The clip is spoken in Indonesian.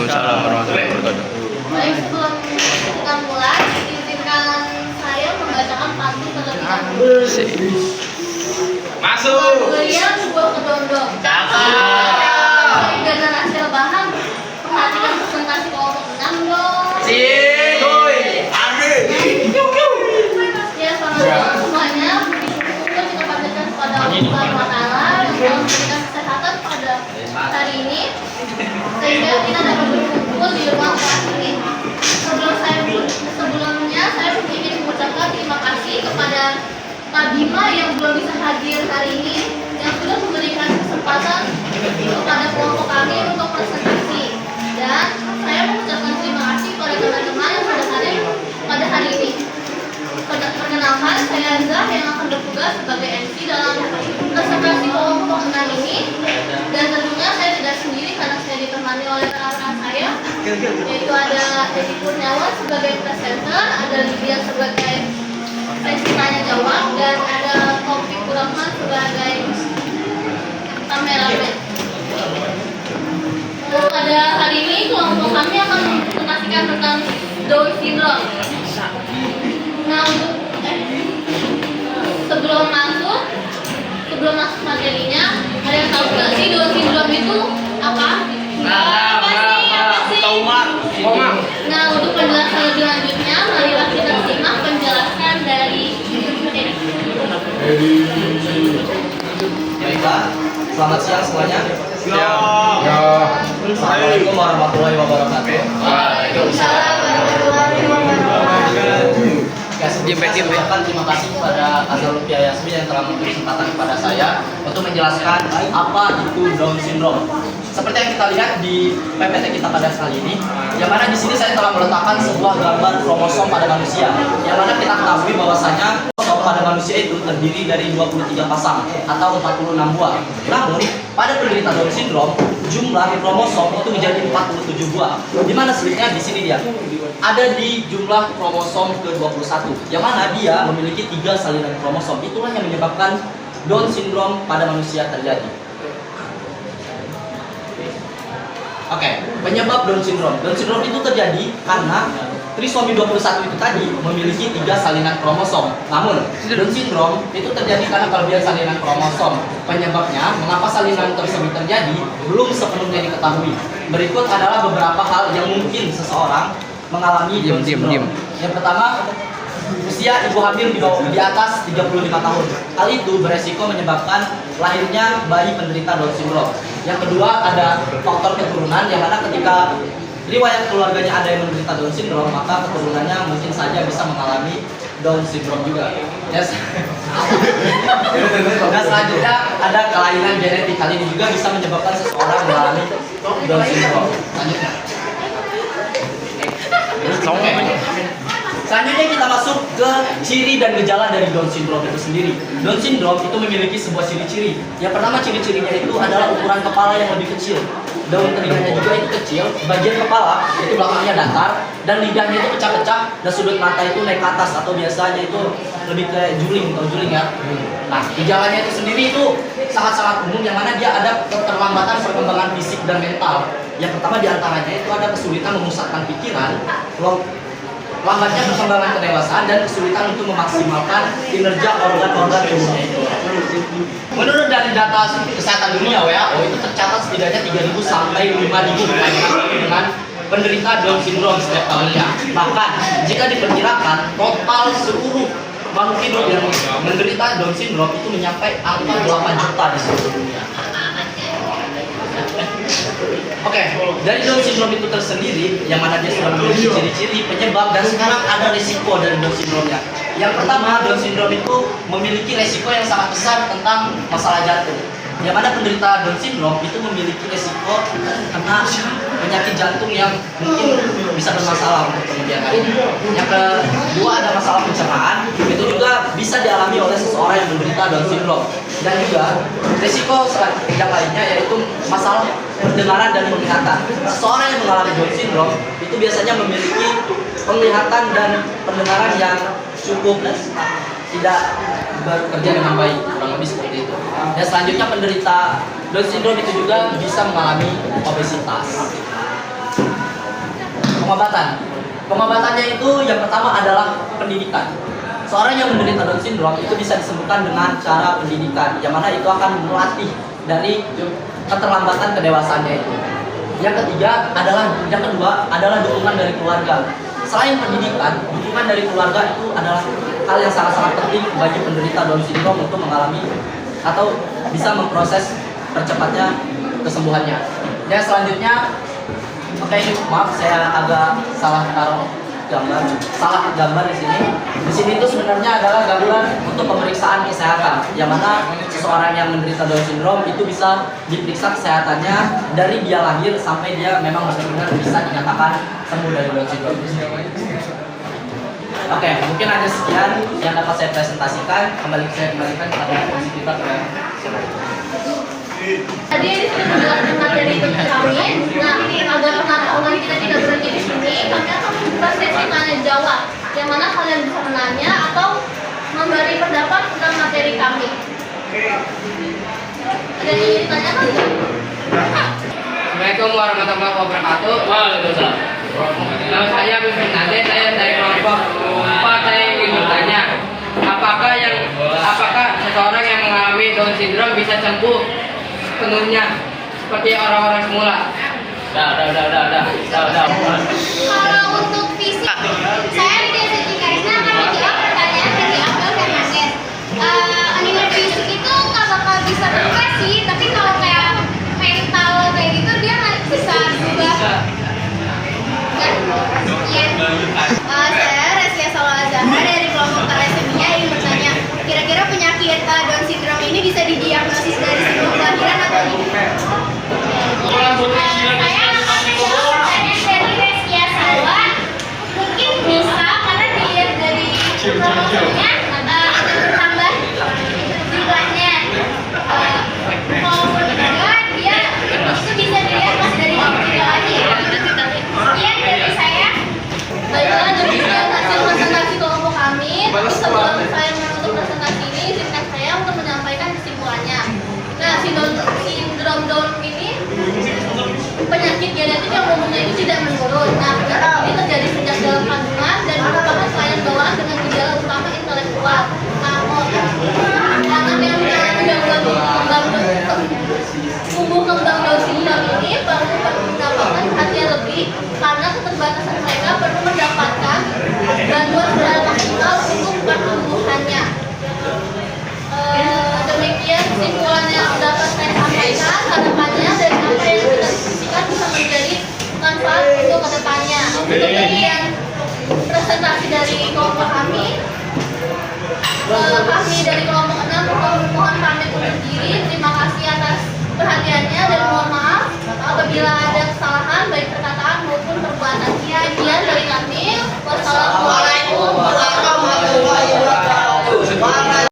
Waalaikumsalam warahmatullahi wabarakatuh. Baik, sebelum kita mulai, izinkan saya membacakan pantun terlebih dahulu. Masuk. Beliau sebuah kedondong. Dan hasil bahan, perhatikan presentasi kelompok 6 dong. Ya, selamat semuanya. Kita panjatkan kepada Allah Subhanahu wa Ta'ala yang telah memberikan kesehatan pada hari ini, sehingga kita dapat berkumpul di ruang kelas ini. Sebelumnya saya ingin mengucapkan terima kasih kepada Pak Bima yang belum bisa hadir hari ini, yang sudah memberikan kesempatan kepada kelompok kami untuk presentasi. Dan saya mengucapkan terima kasih kepada teman-teman yang sudah hadir pada hari ini. Perkenalkan, saya Zah yang akan bertugas sebagai MC dalam presentasi kelompok 6 ini. Dan tentunya saya tidak sendiri karena saya ditemani oleh rekan-rekan saya, yaitu ada Edi Kurniawan sebagai presenter, ada Lydia sebagai sesi tanya jawab, dan ada Taufik Rahman sebagai kameramen. Pada hari ini kelompok kami akan mempresentasikan tentang Down syndrome. Nah, sebelum masuk materinya, ada yang tahu nggak sih Down syndrome itu apa? Apa sih? Tahu mak. Nah, untuk penjelasan lebih lanjutnya, marilah kita simak penjelasan dari Baiklah, selamat siang semuanya. Ya. Assalamualaikum warahmatullahi wabarakatuh. Waalaikumsalam warahmatullahi wabarakatuh. Sebelumnya saya ucapkan terima kasih kepada Azhar Lutfi Yasmin yang telah memberi kesempatan kepada saya untuk menjelaskan apa itu Down syndrome. Seperti yang kita lihat di PPT kita pada kali ini, yang mana di sini saya telah meletakkan sebuah gambar kromosom pada manusia, yang mana kita ketahui bahwasanya kromosom pada manusia itu terdiri dari 23 pasang atau 46 buah. Namun pada penderita Down syndrome, jumlah kromosom itu menjadi 47 buah. Di mana sulitnya? Di sini dia. Ada di jumlah kromosom ke-21, yang mana dia memiliki 3 salinan kromosom. Itulah yang menyebabkan Down syndrome pada manusia terjadi. Oke, penyebab Down syndrome. Down syndrome itu terjadi karena trisomi 21 itu tadi memiliki 3 salinan kromosom. Namun, Down syndrome itu terjadi karena kelebihan salinan kromosom. Penyebabnya, mengapa salinan tersebut terjadi, belum sepenuhnya diketahui. Berikut adalah beberapa hal yang mungkin seseorang mengalami Down syndrome. Yang pertama, usia ibu hamil di atas 35 tahun. Hal itu beresiko menyebabkan lahirnya bayi penderita Down syndrome. Yang kedua, ada faktor keturunan, yang mana ketika riwayat keluarganya ada yang menderita Down syndrome, maka keturunannya mungkin saja bisa mengalami Down syndrome juga. Yes. Dan selanjutnya ada kelainan genetik. Hal ini juga bisa menyebabkan seseorang mengalami Down syndrome. Selanjutnya. Selanjutnya kita masuk ke ciri dan gejala dari Down syndrome itu sendiri. Down syndrome itu memiliki sebuah ciri-ciri. Yang pertama, ciri-cirinya itu adalah ukuran kepala yang lebih kecil. Daun telinganya juga itu kecil, bagian kepala itu belakangnya datar, dan lidahnya itu pecah-pecah, dan sudut mata itu naik ke atas atau biasanya itu lebih kayak juling atau juling ya. Nah, gejalanya itu sendiri itu sangat-sangat umum, yang mana dia ada keterlambatan perkembangan fisik dan mental. Yang pertama diantaranya itu ada kesulitan memusatkan pikiran, lambatnya perkembangan kedewasaan, dan kesulitan untuk memaksimalkan kinerja organ-organ tubuhnya itu. Menurut dari data kesehatan dunia WHO itu tercatat setidaknya 3.000 sampai 5.000 dengan penderita Down syndrome setiap tahunnya. Bahkan jika diperkirakan total seluruh makhluk hidup yang menderita Down syndrome itu mencapai angka 8 juta di seluruh dunia. Oke, dari Down syndrome itu tersendiri, yang mana dia sudah memiliki ciri-ciri, penyebab, dan sekarang ada risiko dari Down syndrome-nya. Yang pertama, Down syndrome itu memiliki risiko yang sangat besar tentang masalah jantung. Yang mana penderita Down syndrome itu memiliki risiko kena penyakit jantung yang mungkin bisa bermasalah untuk kemudian hari. Yang kedua, ada masalah pencernaan, itu juga bisa dialami oleh seseorang yang menderita Down syndrome. Dan juga risiko yang lainnya yaitu masalah pendengaran dan penglihatan. Seseorang yang mengalami Down syndrome itu biasanya memiliki penglihatan dan pendengaran yang cukup tidak bekerja dengan baik, kurang lebih seperti itu. Dan selanjutnya penderita Down syndrome itu juga bisa mengalami obesitas. Pengobatannya itu yang pertama adalah pendidikan. Seorang yang menderita Down syndrome itu bisa disembuhkan dengan cara pendidikan, yang mana itu akan melatih dari keterlambatan kedewasaannya itu. Yang kedua adalah dukungan dari keluarga. Selain pendidikan, dukungan dari keluarga itu adalah hal yang sangat-sangat penting bagi penderita Down syndrome untuk mengalami atau bisa memproses percepatnya kesembuhannya. Dan selanjutnya, oke, maaf saya agak salah gambar di sini. Di sini itu sebenarnya adalah gambaran untuk pemeriksaan kesehatan, yang mana seseorang yang menderita Down syndrome itu bisa diperiksa kesehatannya dari dia lahir sampai dia memang benar-benar bisa dinyatakan sembuh dari Down syndrome. Oke, mungkin ada sekian yang dapat saya presentasikan. Saya kembalikan kepada kita. Tadi di sini menjelaskan materi tentang kami. Nah, agar pengetahuan kita tidak berhenti di sini, kami akan membuka sesi tanya jawab, yang mana kalian bisa menanya atau memberi pendapat tentang materi kami. Ada yang ingin ditanyakan? Assalamualaikum warahmatullahi wabarakatuh. Waalaikumsalam. Nama saya Mimpin Nade, saya dari kelompok 4. Saya ingin bertanya, apakah seseorang yang mengalami Down syndrome bisa sembuh penuhnya seperti orang-orang semula? Udah. Kalau untuk fisik, saya tidak Karisna akan menjawab pertanyaan dari Abel Fernandez. Animal fisik itu nggak bakal bisa berubah sih, tapi kalau kayak mental kayak gitu dia nggak bisa berubah. Saya Resia Salwa Azahra dari kelompok thalassemia ingin bertanya, kira-kira penyakit Down syndrome ini bisa didiagnosis dari sebelum kelahiran atau tidak? Saya akan menjawab pertanyaan dari Resia Salwa. Mungkin bisa karena dilihat dari kromosomnya akan bertambah jumlahnya. Kalau kedua dia itu bisa dilihat pas dari kita lahir. Sekian dari saya. Baiklah, demikian hasil presentasi kelompok kami. Tapi sebelum saya menutup presentasi ini, izinkan saya untuk menyampaikan kesimpulannya. Nah, sindrom Down ini penyakit genetik yang umumnya itu tidak menurun. Nah, penyakit ini terjadi sejak dalam kandungan dan merupakan kelainan bawaan dengan gejala utama intelektual. Anak yang mengalami gangguan tumbuh kembang Down syndrome ini perlu mendapatkan perhatian lebih karena keterbatasan mereka perlu mendapatkan bantuan secara maksimal untuk pertumbuhannya. Demikian kesimpulan yang dapat saya sampaikan. Harapannya dari apa yang kita diskusikan bisa menjadi manfaat untuk kedepannya. Demikian presentasi dari kelompok kami. Kami dari kelompok 6 mohon pamit